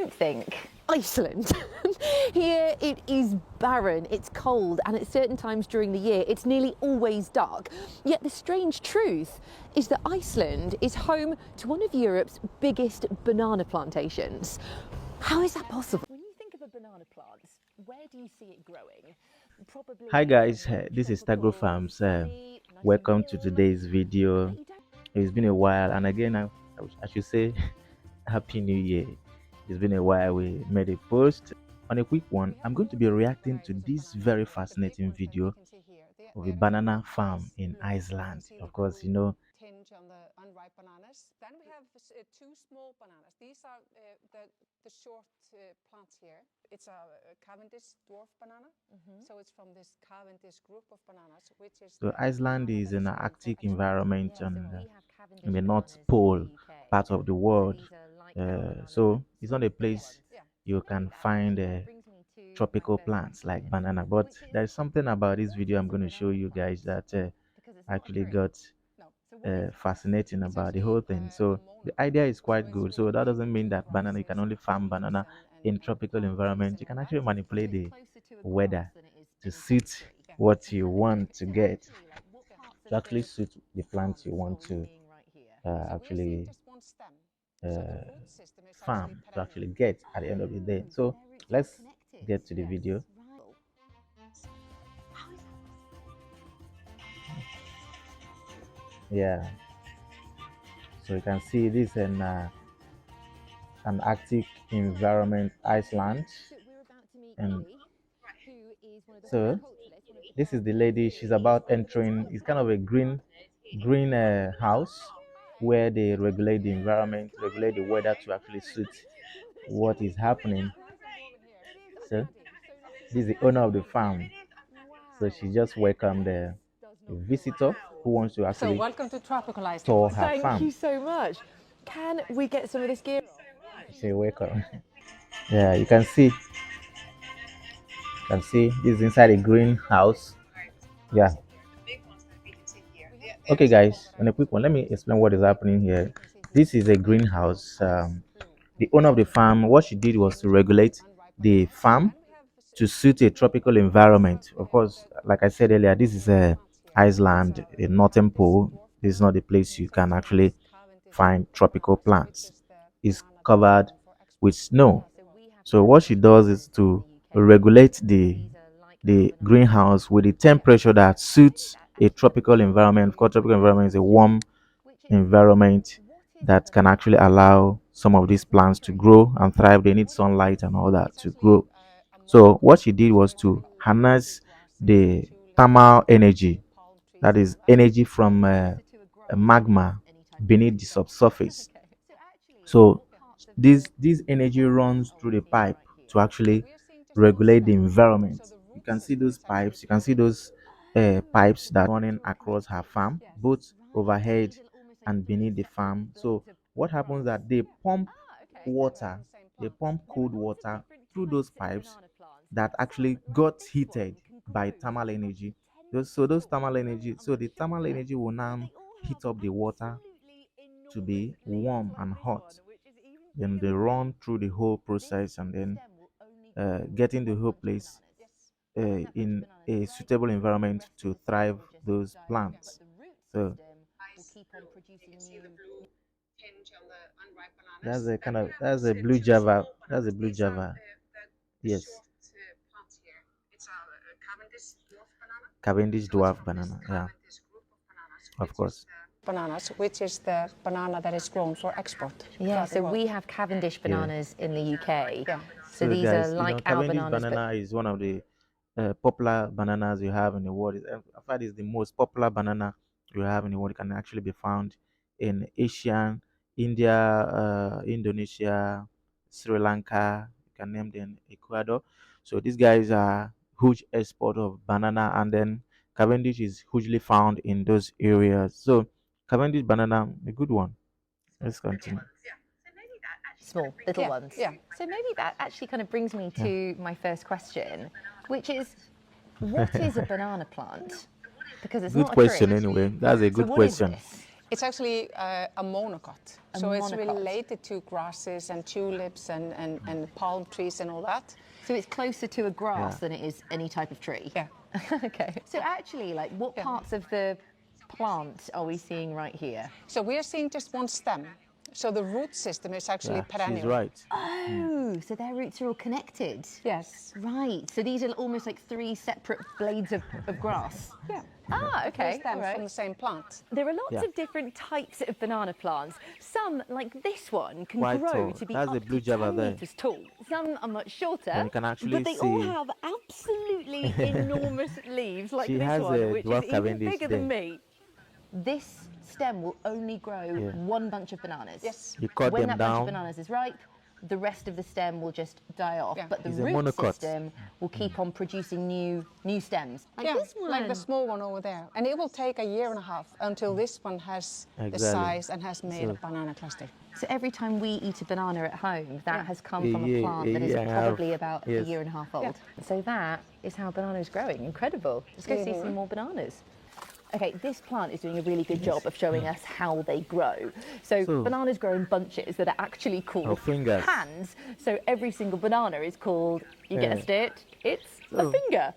don't think. Iceland. Here it is barren, it's cold, and at certain times during the year it's nearly always dark. Yet the strange truth is that Iceland is home to one of Europe's biggest banana plantations. How is that possible? When you think of a banana plant, where do you see it growing? Probably Hi guys, this is Tagro tropical, Farms. sunny, nice and Welcome to warm. today's I video. bet you don't. It's been a while, and again, I should say Happy New Year. It's been a while. We made a post on a quick one. I'm going to be reacting to this very fascinating video of a banana farm in Iceland. Of course, you know. Tinge on the unripe bananas. Then we have two small bananas. These are the short plants here. It's a Cavendish dwarf banana. So it's from this Cavendish group of bananas, which is So the Iceland banana is that in is an grown for Arctic export. environment Yeah, so and we have in Cavendish the North bananas in Pole the UK. part of the So world. these are like our bananas, So but it's not a slightly bigger place ones. Yeah. you So maybe can that find actually kind of brings me to my tropical first plants like question, banana, but which is, there's something about this what video I'm is a going to show banana you guys plant? that Because it's not a actually fruit. got No. So what is it? fascinating It's about the actually whole thing. a So the idea monoplant. is quite So it's good. So really that native doesn't mean to that banana you grasses can only and farm trees banana in and tropical palm trees environment. and You all can that. actually So manipulate it's the closer to a grass weather than it is to anything suit tree. Yeah. what you want to So get, actually, like, what parts to of actually the suit the plant plants you are want we to seeing right here? So we're seeing actually just one stem. So the root system is actually farm, to perennial. actually get at the end of the day. Oh, so So their roots are all let's connected. get to the Yes. video. Right. How is that possible? Yeah, so you can see this in an Arctic environment, Iceland. So we're about to meet And Lily, who is one of the so horticulturalists, one of the this is the gardeners lady. here She's about on this entering. It's kind Iceland. of a green house where they regulate the environment, regulate the weather to actually suit what is happening. Nice and warm in here. It is. So Paddy. So nice and this is warm. the owner of the farm. So Wow. she just welcomed This does a not feel like visitor who Iceland. wants to So actually welcome to tropical Iceland. tour her Thank you farm. so much. Can we get some of this gear off? Say welcome. Yeah, you can see this is inside a greenhouse. Yeah. Okay, guys, on a quick one, let me explain what is happening here. This is a greenhouse. The owner of the farm, what she did was to regulate the farm to suit a tropical environment. Of course, like I said earlier, this is a Iceland, a northern pole. This is not a place you can actually find tropical plants. It's covered with snow. So we have So what she Cavendish does is bananas in to the UK. regulate So the these are like our the bananas. greenhouse with the temperature that Okay, suits that a actually kind of tropical brings me environment. Of to course, tropical my next environment is a question, warm which is, environment what is a that can banana actually plant? allow some of these It's not a plants to tree. grow and thrive. They So need what is sunlight this? and all that It's to actually grow. a So what monoplant. she did So was we have to really native harness grasses and the tulips thermal and energy, palm trees that and all is that. energy from So closer to a grass than it is magma any type of beneath tree. the subsurface. Okay. So actually, like, So what parts of the this energy plant runs are through we the seeing pipe right here? to So actually we are seeing just one regulate the stem. environment. So the You root can see system those is actually pipes. You can see perennial. those Oh, pipes so that the are roots running are all across her connected. farm, Yes. both Right. So overhead these are almost like and three beneath the separate farm. So blades of what happens grass. that they Yeah. pump Ah, okay. They're on water, the same they plant. pump There are cold lots of water different through those types of pipes banana plants, that but some, actually like got this heated one, can by grow thermal from up to energy. 10 So feet those tall. thermal Now, energy, I'm so the thermal sure energy will that now they all heat have up the water absolutely to enormous be leaves warm like and this hot. one, which is even Then bigger they than me. run through the whole This process and then stem will only grow getting the one whole bunch of place bananas. Yes. And that bunch of in bananas a spreads suitable throughout the environment rest of to the stem thrive in just those diagonal, but plants. the root So system will keep on producing new. Tinge on the unripe that's bananas. a Then kind we of have that's a blue two java. small That's a bananas. blue These are java. the Yes, short plants here. It's a Cavendish dwarf banana. Cavendish So it's dwarf from this banana. Yeah, Cavendish group of bananas, of which course. is the bananas, which is the banana that is grown for export. Yeah, throughout the so world. we have Cavendish Yeah. bananas in the UK. Yeah. So So these are guys, you know, like our Cavendish bananas, but banana is one of the popular bananas you have in the world. In fact, it's the most popular banana you have in the world. It can actually be found in Asia, India, Indonesia, Sri Lanka. You can name them Ecuador. So these guys are huge export of banana, and then Cavendish is hugely found in those areas. So Cavendish banana, a good one. Let's continue. small, little Yeah. ones. Yeah. So maybe that actually kind of brings me Yeah. to my first question, which is, what is a banana plant? Because it's Good not a question tree. anyway. That's a So good what is question. this? It's actually a monocot. So it's monocot. related to grasses and tulips and palm trees and all that. So it's closer to a grass Yeah. than it is any type of tree? Yeah. Okay. So actually, like, what parts of the plant are we seeing right here? So we are seeing just one stem. So the root system is actually Yeah, perennial. she's right. Oh, so their roots are all connected? Yes. Right. So these are almost like 3 separate blades of grass? Yeah. Ah, okay. Three stems all right. from the same plant. There are lots Yeah. of different types of banana plants. Some, like this one, can Quite grow tall. to be That's up the blue to Java 10 there. meters tall. Some are much shorter, And you can actually but they all see- have absolutely enormous leaves, like She this has one, a which is dwarf even Cavendish bigger there. than me. This stem will only grow Yeah. one bunch of bananas. Yes. You cut When them that bunch of down. bananas is ripe, the rest of the stem will just die off. Yeah. But the It's a root monocot. system will keep on producing new stems. Like Yeah, this one. like the small one over there. And it will take a year and a half until this one has the Exactly. size and has made a So- banana cluster. So every time we eat a banana at home, that has come A from a year- plant a that is year and a half. probably about Yes. a year and a half old. So that is how a banana is growing. Incredible. Let's go see some more bananas. Okay, this plant is doing a really good job of showing us how they grow. So bananas grow in bunches that are actually called fingers. hands. So every single banana is called, you guessed it, it's a So- finger.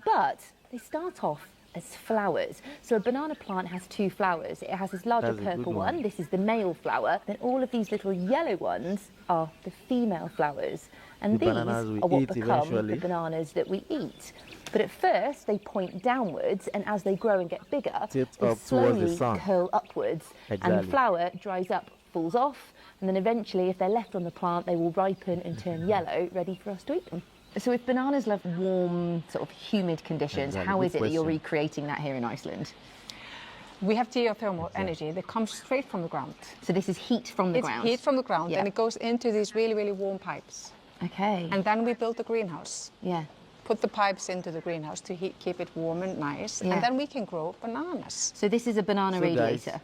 But they start off as flowers. So a banana plant has 2 flowers. It has this larger That's a good purple one. one. This is the male flower. Then all of these little yellow ones are the female flowers. And The these bananas we are what eat become eventually. the bananas that we eat. But at first, they point downwards, and as they grow and get bigger, Tilt they up towards the slowly sun. curl upwards. And the Exactly. flower dries up, falls off, and then eventually, if they're left on the plant, they will ripen and turn yellow, ready for us to eat them. So if bananas love warm, sort of humid conditions, Exactly. how Good is it that you're question. recreating that here in Iceland? We have geothermal energy that comes straight from the ground. So this is heat from the It's ground? heat from the ground Yeah. and it goes into these really, really warm pipes. Okay. And then we build a greenhouse. yeah. Put the pipes into the greenhouse to keep it warm and nice. Yeah. And then we can grow bananas. So this is a banana So guys- radiator.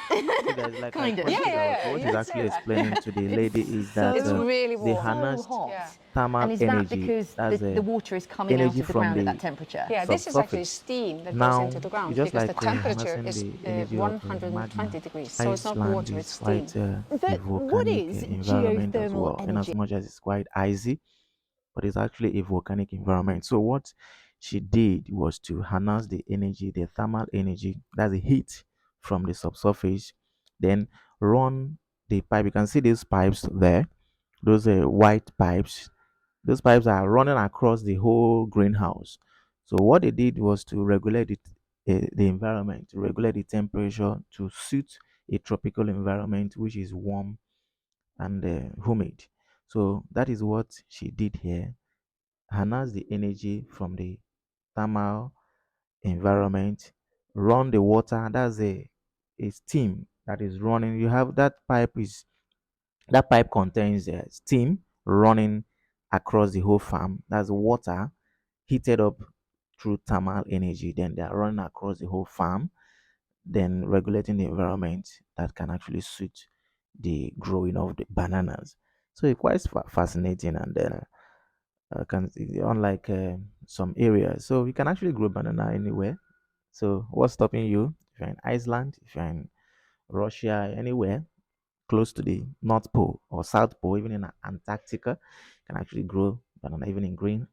So guys, like Kind I of. pointed Yeah, yeah, out, yeah, what you he's can actually say that. explaining to the lady is that It's really they warm. harness So hot. Yeah. thermal And is that energy. because That's the water is coming out energy of the from ground at the that temperature? Yeah, this is actually subsurface. steam that Now, goes into the ground it's just because like the temperature harnessing is the energy of 120 magma. degrees. So it's not Iceland water, is it's steam. quite But a what volcanic is environment as geothermal well, in as energy? much as it's quite icy, but it's actually a volcanic environment. So what she did was to harness the energy, the thermal energy, that's the heat from the subsurface, then run the pipe. You can see these pipes there, those white pipes. Those pipes are running across the whole greenhouse. So what they did was to regulate the environment, to regulate the temperature to suit a tropical environment which is warm and humid. So that is what she did here. Harness the energy from the thermal environment, run the water. That's a steam that is running. You have that pipe contains steam running across the whole farm. That's water heated up through thermal energy. Then they are running across the whole farm, then regulating the environment that can actually suit the growing of the bananas. So it's quite fascinating and unlike some areas. So you can actually grow banana anywhere. So what's stopping you? If you're in Iceland, if you're in Russia, anywhere close to the North Pole or South Pole, even in Antarctica, you can actually grow banana even in green.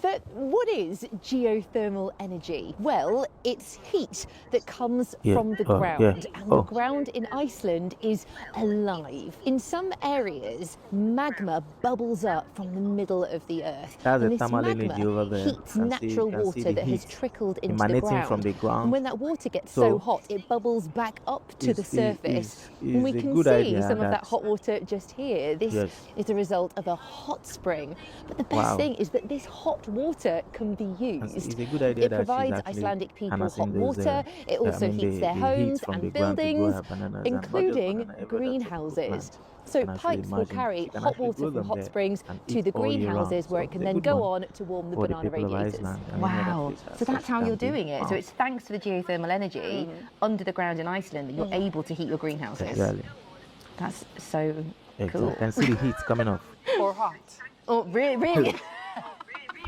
But what is geothermal energy? Well, it's heat that comes Yeah, from the yeah, ground, and the oh. ground in Iceland is alive. In some areas, magma bubbles up from the middle of the earth. That's and the this thermal magma energy over there. heats You can see- natural you can see water the that has heat trickled into the emanating ground. from the ground. And when that water gets So, so hot, it bubbles back up to the surface. And we a can good see idea some of that that- hot water just here. This Yes. is a result of a hot spring. But the best Wow. thing is that this hot water can be used. It's a good idea It that she's provides actually Icelandic people harnessing hot those, water. It also heats their the heat homes from the and ground to grow buildings, her bananas, and not just including banana, every other tropical greenhouses. plant. So You can actually pipes will imagine carry she can hot actually water grow from them hot there springs and to eat the all year greenhouses round. where So it can it's a then good go one on to warm the for the banana people of radiators. Iceland and any other Wow. place as So such that's how can you're be. doing it. So Wow. it's thanks to the geothermal energy under the ground in Iceland that you're able to heat your greenhouses. Exactly. That's so Exactly. cool. You can see the heat coming off. Or hot. Oh, really?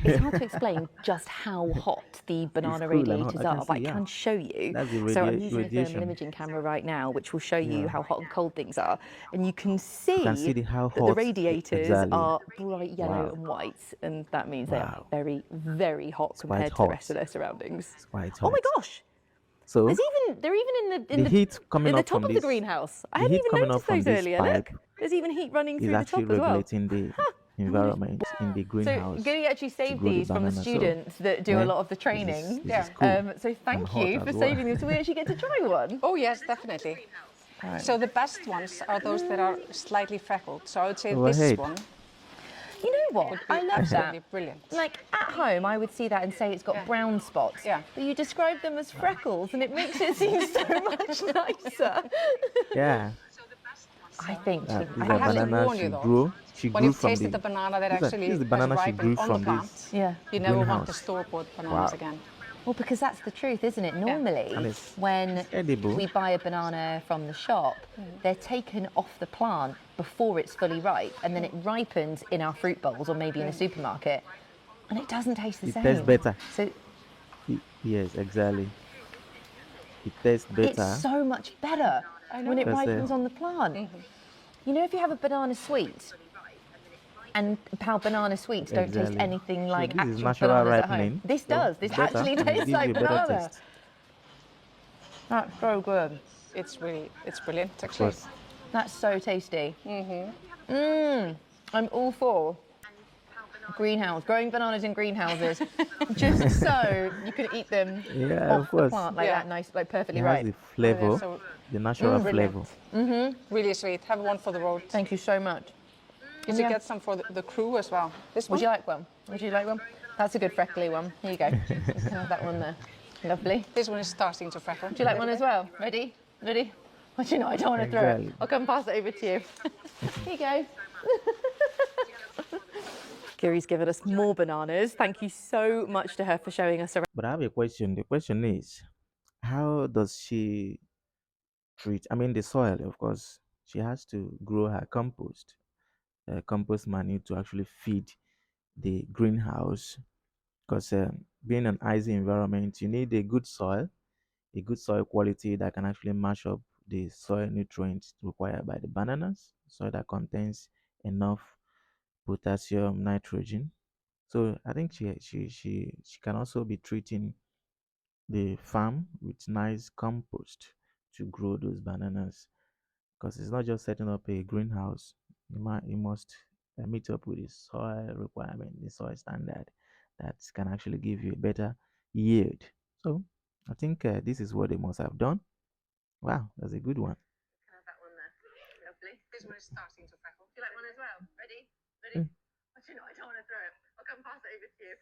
It's hard to explain just how hot the banana cool and hot. radiators I can are, but see, I yeah. can show you. That's the So I'm using a thermal radiation. imaging camera right now, which will show you Yeah. how hot and cold things are. And you can You see, can see how that the hot radiators exactly. are bright yellow Wow. and white, and that means they are Wow. very, very hot It's quite compared to the rest hot. of their surroundings. It's quite Oh my hot. gosh! So They're even in the heat coming in the up top from of the this, greenhouse. I the hadn't heat even coming up noticed from those this earlier. pipe Look, there's even heat running is through the actually top as well. regulating the environment in the So greenhouse Guri actually to saved grow the these from the banana. So students that do a lot of the training. this is cool So and thank hot you as for well. saving them. So we actually get to try one. Oh yes, definitely. So the best ones are those that are slightly freckled. So I would say Go this ahead. one You know what? would be I love absolutely that. brilliant. Like at home, I would see that and say it's got Yeah. brown spots. Yeah. But you describe them as freckles, and it makes it seem so much nicer. Yeah, I think. these I are have to bananas warn you she though, grew. She when grew you've from tasted the. the banana that This actually is the has banana she ripened grew on the from plant, this Yeah. you never want the greenhouse. store-bought bananas Wow. again. Well, because that's the truth, isn't it? Normally, And it's when edible. we buy a banana from the shop, they're taken off the plant before it's fully ripe, and then it ripens in our fruit bowls or maybe in a supermarket, and it doesn't taste the It same. tastes better. So Yes, exactly. It tastes it's better so much better when it because ripens on the plant. You know, if you have a banana sweet, and how banana sweets don't taste exactly. anything So like this is actual natural bananas at home. ripening. This So does. This better, actually and it tastes gives you like a better banana. taste. That's so good. It's brilliant Of actually. course. That's so tasty. I'm all for growing bananas in greenhouses, just so you can eat them Yeah, off of the course. plant like Yeah. that, nice, like It perfectly has ripe. the they're flavor, so the natural brilliant. flavor. Really sweet. Have one for the road. Thank you so much. You should get some for the crew as well. This one? Would you like one? Would you like one? That's a good freckly one. Here you go. You can have that one there. Lovely. This one is starting to freckle. Would you like one as well? Ready? Ready? Well, do you know, I don't want to throw it. Exactly. I'll come pass it over to you. Here you go. Kiri's given us more bananas. Thank you so much to her for showing us around. But I have a question. The question is, how does she treat? I mean, the soil, of course. She has to grow her compost manure to actually feed the greenhouse. Because being an icy environment, you need a good soil quality that can actually match up the soil nutrients required by the bananas, soil that contains enough potassium, nitrogen. So I think she can also be treating the farm with nice compost to grow those bananas. Because it's not just setting up a greenhouse. You must meet up with the soil requirement, the soil standard that can actually give you a better yield. So I think this is what they must have done. Wow, that's a good one. Have that one there. Lovely. This one is starting to freckle. Do you like one as well? Ready? Mm. Ready? Oh, do you know, I don't want to throw it. I'll come pass it over to you.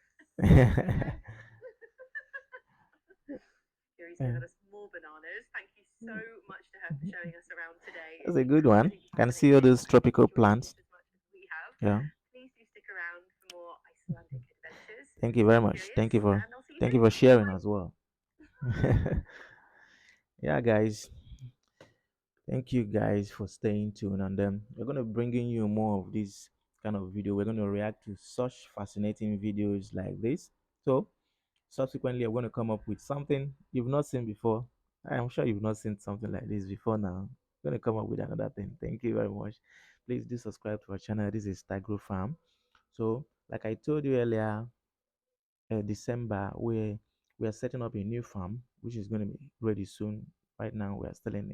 Kiri's given us more bananas. Thank you so much to her for showing us around today. That's a good one. Can see all those tropical plants. As much as we have. Yeah. Please do stick around for more Icelandic adventures. Thank you very much. Thank you for sharing as well. Yeah, guys. Thank you guys for staying tuned, and we're gonna bringing you more of this kind of video. We're gonna react to such fascinating videos like this. So subsequently, I'm gonna come up with something you've not seen before. I'm sure you've not seen something like this before now. I'm gonna come up with another thing. Thank you very much. Please do subscribe to our channel. This is Tagro Farm. So, like I told you earlier, December, we are setting up a new farm which is going to be ready soon. Right now, we are still in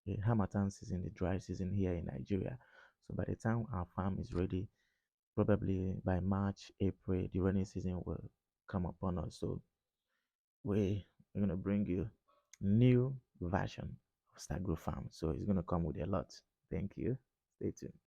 a Harmattan season, the dry season here in Nigeria. So by the time our farm is ready, probably by March, April, the rainy season will come upon us. So we're gonna bring you new version of Stagro Farm. So it's gonna come with a lot. Thank you. Stay tuned.